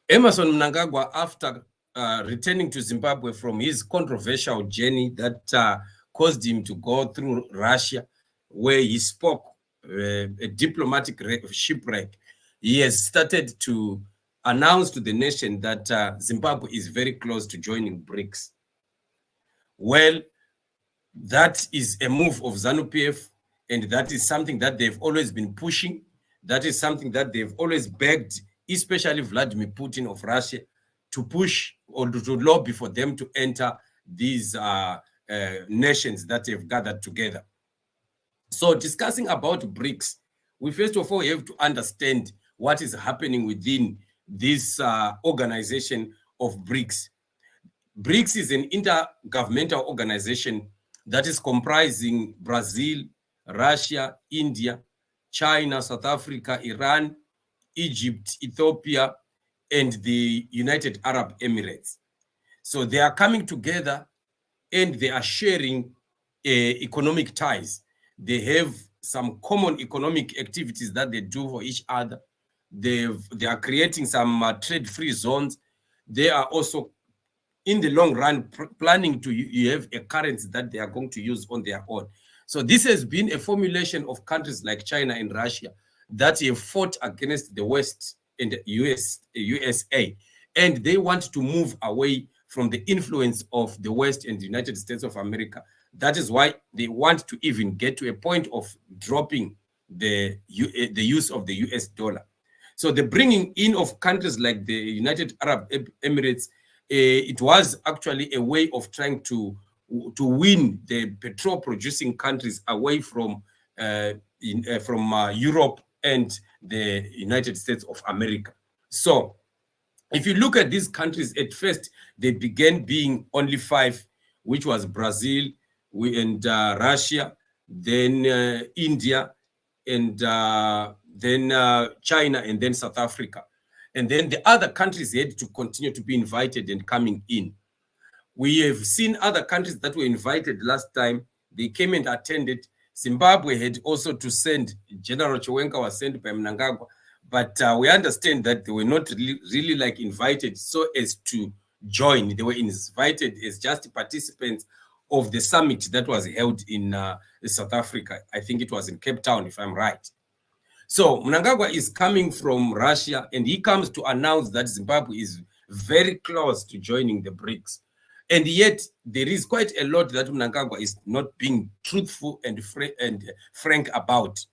Emmerson Mnangagwa, after returning to Zimbabwe from his controversial journey that caused him to go through Russia, where he spoke a diplomatic shipwreck, he has started to announce to the nation that Zimbabwe is very close to joining Brics. Well, that is a move of ZANU-PF, and that is something that they've always been pushing. That is something that they've always begged, especially Vladimir Putin of Russia, to push or to lobby for them to enter these nations that they've gathered together. So discussing about BRICS, we first of all have to understand what is happening within this organization of BRICS. BRICS is an intergovernmental organization that is comprising Brazil, Russia, India, China, South Africa, Iran, Egypt, Ethiopia, and the United Arab Emirates. So they are coming together and they are sharing economic ties. They have some common economic activities that they do for each other. They are creating some trade-free zones. They are also, in the long run, planning to have a currency that they are going to use on their own. So this has been a formulation of countries like China and Russia that have fought against the West and the USA, and they want to move away from the influence of the West and the United States of America. That is why they want to even get to a point of dropping the use of the US dollar. So the bringing in of countries like the United Arab Emirates, it was actually a way of trying to win the petrol-producing countries away from Europe and the United States of America. So if you look at these countries, at first they began being only 5, which was Brazil and Russia, then India, and then China, and then South Africa. And then the other countries had to continue to be invited and coming in. We have seen other countries that were invited last time. They came and attended. Zimbabwe had also to send, General Chiwenga was sent by Mnangagwa, but we understand that they were not really like invited so as to join. They were invited as just participants of the summit that was held in South Africa. I think it was in Cape Town, if I'm right. So Mnangagwa is coming from Russia, and he comes to announce that Zimbabwe is very close to joining the BRICS. And yet there is quite a lot that Mnangagwa is not being truthful and frank about,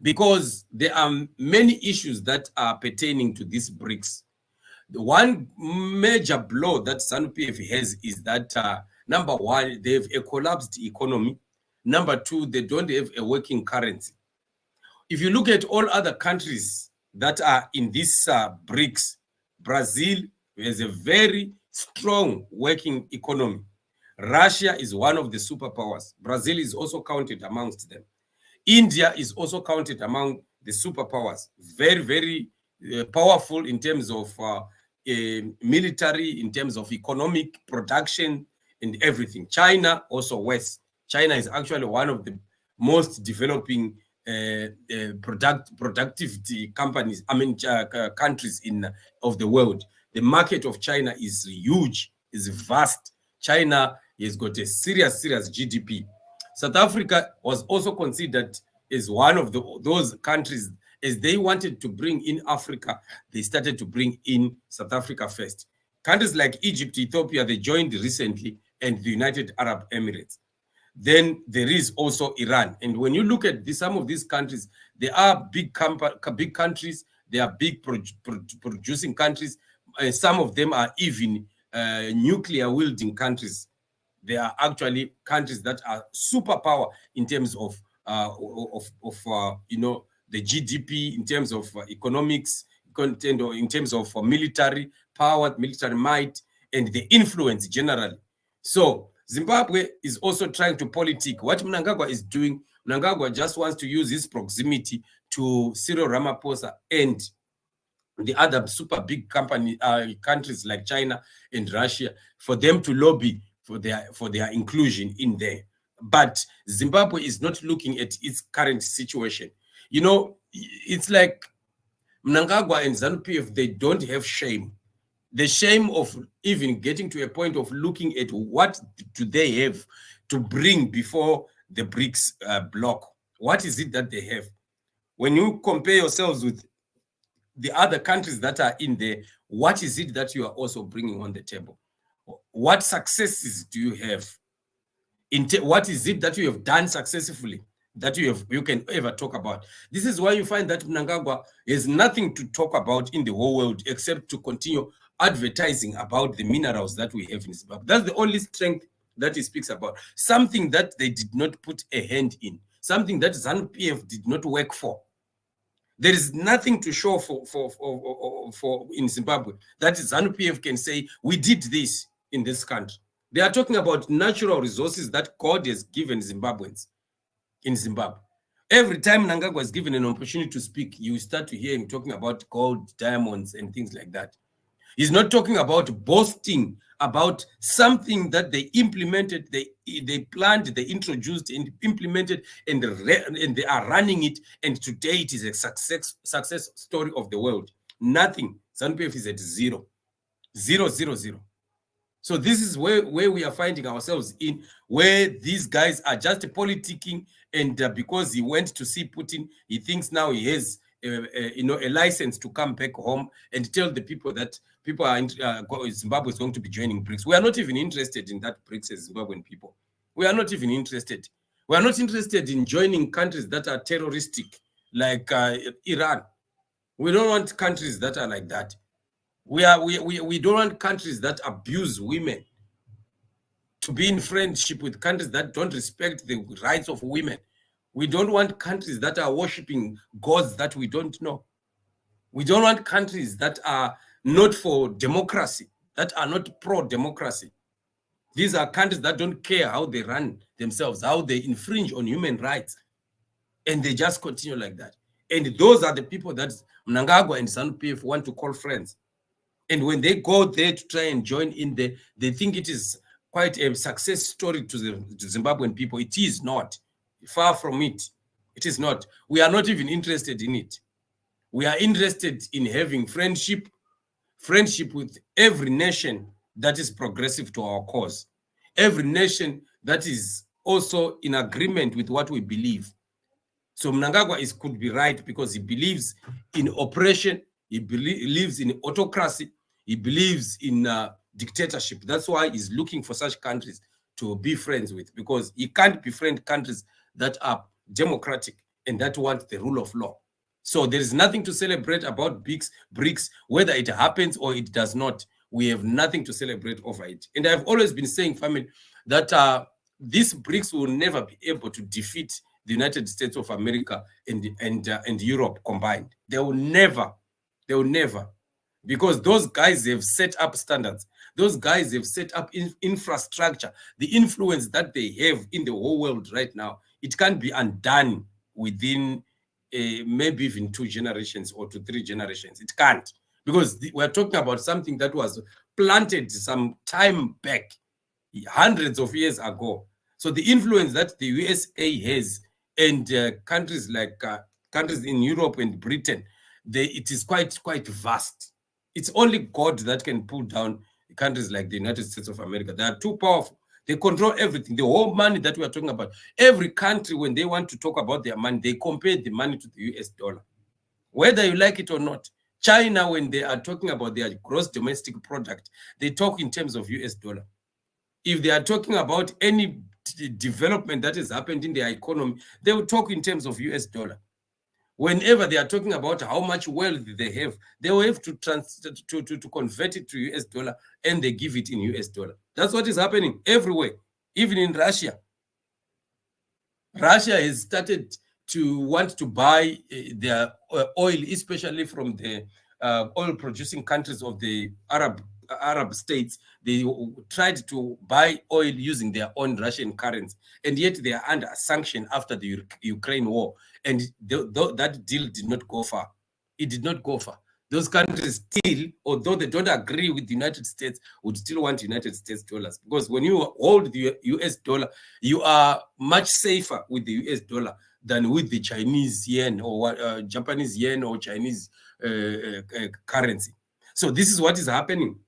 because there are many issues that are pertaining to this BRICS. The one major blow that ZANU-PF has is that, number one, they have a collapsed economy. Number two, they don't have a working currency. If you look at all other countries that are in this BRICS, Brazil has a very strong working economy. Russia is one of the superpowers. Brazil is also counted amongst them. India is also counted among the superpowers. Very, very powerful in terms of military, in terms of economic production and everything. China also West. China is actually one of the most developing productivity companies, countries of the world. The market of China is huge, is vast. China has got a serious GDP. South Africa was also considered as one of those countries. As they wanted to bring in Africa, they started to bring in South Africa first. Countries like Egypt, Ethiopia, they joined recently, and the United Arab Emirates. Then there is also Iran. And when you look at some of these countries, they are big countries, they are big producing countries. Some of them are even nuclear wielding countries. They are actually countries that are superpower in terms of the GDP, in terms of economics, content, or in terms of military power, military might, and the influence generally. So Zimbabwe is also trying to politic. What Mnangagwa is doing, Mnangagwa just wants to use his proximity to Cyril Ramaphosa and the other super big countries like China and Russia, for them to lobby for their inclusion in there. But Zimbabwe is not looking at its current situation. You know, it's like Mnangagwa and ZANU-PF, they don't have shame. The shame of even getting to a point of looking at what do they have to bring before the Brics bloc. What is it that they have? When you compare yourselves with the other countries that are in there, what is it that you are also bringing on the table? What successes do you have? What is it that you have done successfully that you can ever talk about? This is why you find that Mnangagwa has nothing to talk about in the whole world except to continue advertising about the minerals that we have in Zimbabwe. That's the only strength that he speaks about. Something that they did not put a hand in, something that ZANU-PF did not work for. There is nothing to show for in Zimbabwe that ZANU-PF can say, we did this in this country. They are talking about natural resources that God has given Zimbabweans in Zimbabwe. Every time Mnangagwa is given an opportunity to speak, you start to hear him talking about gold, diamonds, and things like that. He's not talking about boasting about something that they implemented, they planned, they introduced and implemented, and they are running it. And today it is a success story of the world. Nothing. ZANU-PF is at 0. 0, 0, 0. So this is where we are finding ourselves in, where these guys are just politicking, and because he went to see Putin, he thinks now he has a license to come back home and tell the people that people are Zimbabwe is going to be joining BRICS. We are not even interested in that BRICS as Zimbabwean people. We are not even interested. We are not interested in joining countries that are terroristic, like Iran. We don't want countries that are like that. We don't want countries that abuse women, to be in friendship with countries that don't respect the rights of women. We don't want countries that are worshiping gods that we don't know. We don't want countries that are not for democracy, that are not pro-democracy. These are countries that don't care how they run themselves, how they infringe on human rights, and they just continue like that. And those are the people that Mnangagwa and ZANU-PF want to call friends. And when they go there to try and join in there, they think it is quite a success story to the Zimbabwean people. It is not. Far from it. It is not. We are not even interested in it. We are interested in having friendship with every nation that is progressive to our cause. Every nation that is also in agreement with what we believe. So Mnangagwa could be right because he believes in oppression, he believes in autocracy, he believes in dictatorship. That's why he's looking for such countries to be friends with, because he can't befriend countries that are democratic and that want the rule of law. So there is nothing to celebrate about BRICS, whether it happens or it does not. We have nothing to celebrate over it. And I've always been saying, family, that these BRICS will never be able to defeat the United States of America and Europe combined. They will never, because those guys have set up standards. Those guys have set up infrastructure. The influence that they have in the whole world right now, it can't be undone within maybe even 2 generations or to 3 generations. It can't, because we're talking about something that was planted some time back, hundreds of years ago. So the influence that the USA has and countries like countries in Europe and Britain, it is quite vast. It's only God that can pull down countries like the United States of America. They are too powerful. They control everything. The whole money that we are talking about, every country, when they want to talk about their money, they compare the money to the US dollar. Whether you like it or not, China, when they are talking about their gross domestic product, they talk in terms of US dollar. If they are talking about any development that has happened in their economy, they will talk in terms of US dollar. Whenever they are talking about how much wealth they have, they will have to convert it to US dollar, and they give it in US dollar. That's what is happening everywhere, even in Russia. Russia has started to want to buy their oil, especially from the oil-producing countries of the Arab states. They tried to buy oil using their own Russian currency, and yet they are under sanction after the Ukraine war. And that deal did not go far. It did not go far. Those countries still, although they don't agree with the United States, would still want United States dollars, because when you hold the US dollar, you are much safer with the US dollar than with the Chinese yen or Japanese yen or Chinese currency. So this is what is happening.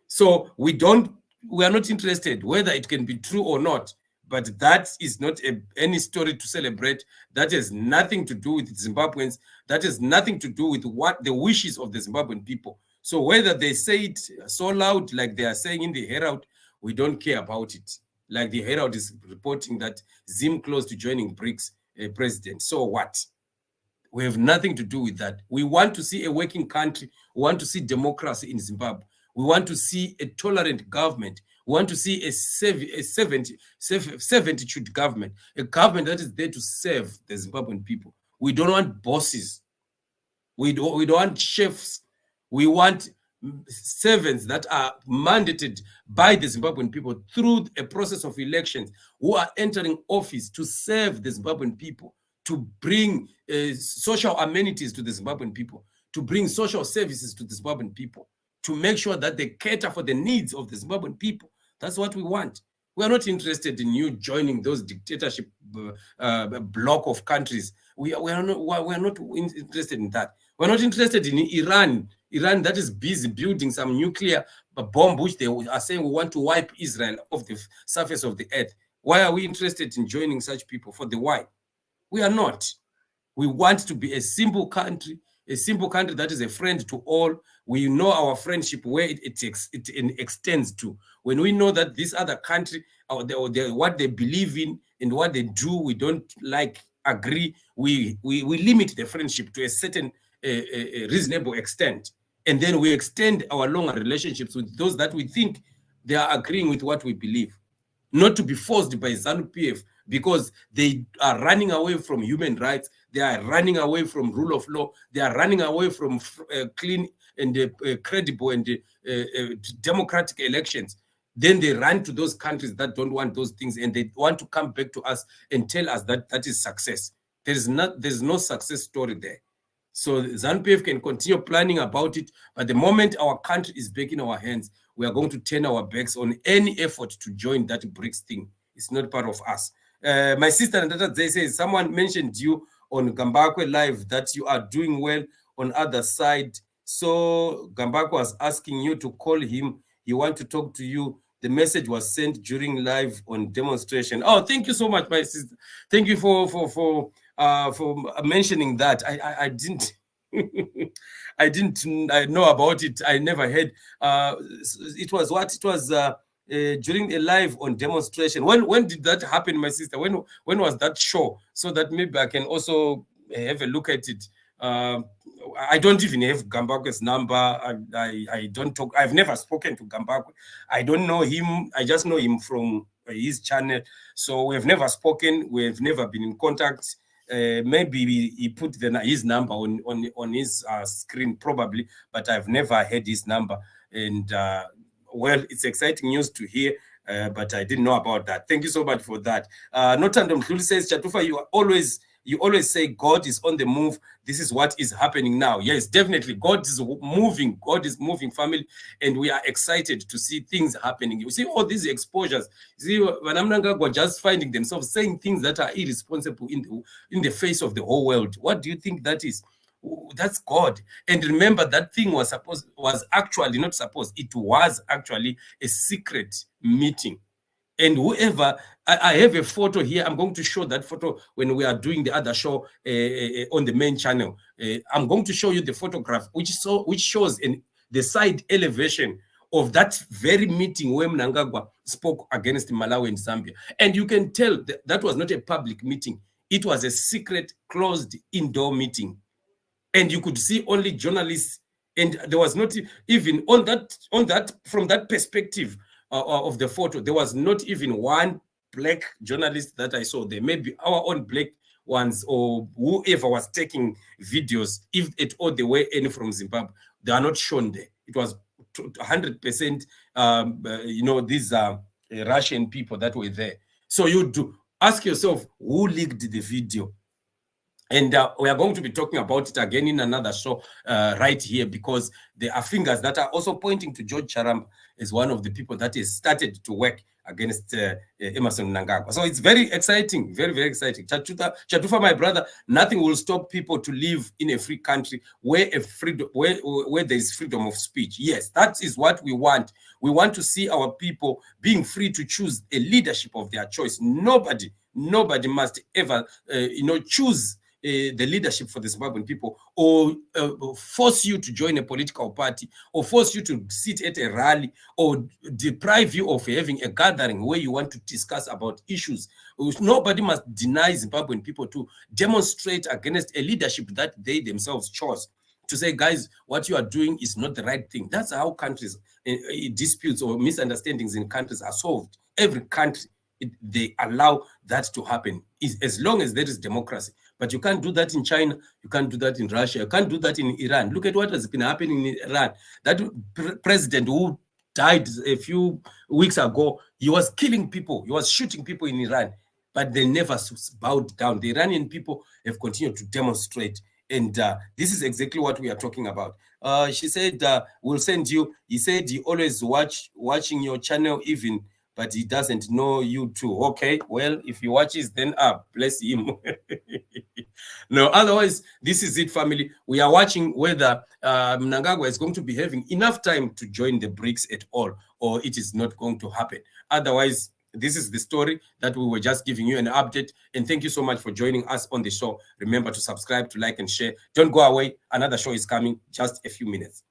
So we are not interested whether it can be true or not, but that is not any story to celebrate. That has nothing to do with Zimbabweans. That has nothing to do with what the wishes of the Zimbabwean people. So whether they say it so loud, like they are saying in the Herald, we don't care about it. Like the Herald is reporting that Zim close to joining Brics president. So what? We have nothing to do with that. We want to see a working country. We want to see democracy in Zimbabwe. We want to see a tolerant government. We want to see a servitude government, a government that is there to serve the Zimbabwean people. We don't want bosses. We don't want chefs. We want servants that are mandated by the Zimbabwean people through a process of elections, who are entering office to serve the Zimbabwean people, to bring social amenities to the Zimbabwean people, to bring social services to the Zimbabwean people, to make sure that they cater for the needs of the Zimbabwean people. That's what we want. We are not interested in you joining those dictatorship block of countries. We are not interested in that. We're not interested in Iran that is busy building some nuclear bomb, which they are saying we want to wipe Israel off the surface of the earth. Why are we interested in joining such people? For the why? We are not. We want to be a simple country that is a friend to all. We know our friendship where it extends to. When we know that this other country, what they believe in and what they do, we don't agree, we limit the friendship to a certain reasonable extent. And then we extend our longer relationships with those that we think they are agreeing with what we believe. Not to be forced by ZANU-PF, because they are running away from human rights, they are running away from rule of law, they are running away from clean and credible and democratic elections. Then they run to those countries that don't want those things, and they want to come back to us and tell us that that is success. There's no success story there. So ZANU-PF can continue planning about it, but the moment our country is back in our hands, we are going to turn our backs on any effort to join that BRICS thing. It's not part of us. My sister Nandata Zay says, someone mentioned you on Gambakwe Live that you are doing well on other side. So Gambakwe was asking you to call him. He wants to talk to you. The message was sent during live on demonstration. Oh, thank you so much, my sister. Thank you for mentioning that. I didn't I didn't know about it. I never heard. It was what? It was during a live on demonstration. When did that happen, my sister? When was that show? So that maybe I can also have a look at it. I don't even have Gambakwe's number. I don't talk. I've never spoken to Gambakwe. I don't know him. I just know him from his channel. So we've never spoken. We've never been in contact. Maybe he put his number on his screen, probably, but I've never had his number. And well, it's exciting news to hear, but I didn't know about that. Thank you so much for that. Notandom Thuli says, Chatufa, you always say God is on the move. This is what is happening now. Yes, definitely. God is moving. God is moving, family. And we are excited to see things happening. You see all these exposures. You see, when Mnangagwa just finding themselves saying things that are irresponsible in the face of the whole world. What do you think that is? That's God. And remember, that thing was actually not supposed. It was actually a secret meeting. And whoever, I have a photo here. I'm going to show that photo when we are doing the other show on the main channel. I'm going to show you the photograph, which shows the side elevation of that very meeting where Mnangagwa spoke against Malawi and Zambia. And you can tell that was not a public meeting. It was a secret, closed, indoor meeting. And you could see only journalists. And there was not even on that from that perspective of the photo, there was not even one black journalist that I saw there. Maybe our own black ones or whoever was taking videos, if at all they were any from Zimbabwe, they are not shown there. It was 100%, these are Russian people that were there. So you do ask yourself, who leaked the video? And we are going to be talking about it again in another show right here, because there are fingers that are also pointing to George Charamba as one of the people that has started to work against Emmerson Mnangagwa. So it's very exciting, very, very exciting. Chatufa, my brother, nothing will stop people to live in a free country where there is freedom of speech. Yes, that is what we want. We want to see our people being free to choose a leadership of their choice. Nobody must ever, choose the leadership for the Zimbabwean people, or force you to join a political party, or force you to sit at a rally, or deprive you of having a gathering where you want to discuss about issues. Nobody must deny Zimbabwean people to demonstrate against a leadership that they themselves chose. To say, guys, what you are doing is not the right thing. That's how countries, disputes or misunderstandings in countries are solved. Every country, they allow that to happen, as long as there is democracy. But you can't do that in China. You can't do that in Russia. You can't do that in Iran. Look at what has been happening in Iran. That president who died a few weeks ago, he was killing people. He was shooting people in Iran, but they never bowed down. The Iranian people have continued to demonstrate. And this is exactly what we are talking about. She said, we'll send you. He said he always watching your channel even, but he doesn't know you too. Okay, well, if he watches, then bless him. No, otherwise, this is it, family. We are watching whether Mnangagwa is going to be having enough time to join the Brics at all, or it is not going to happen. Otherwise, this is the story that we were just giving you an update. And thank you so much for joining us on the show. Remember to subscribe, to like, and share. Don't go away. Another show is coming just a few minutes.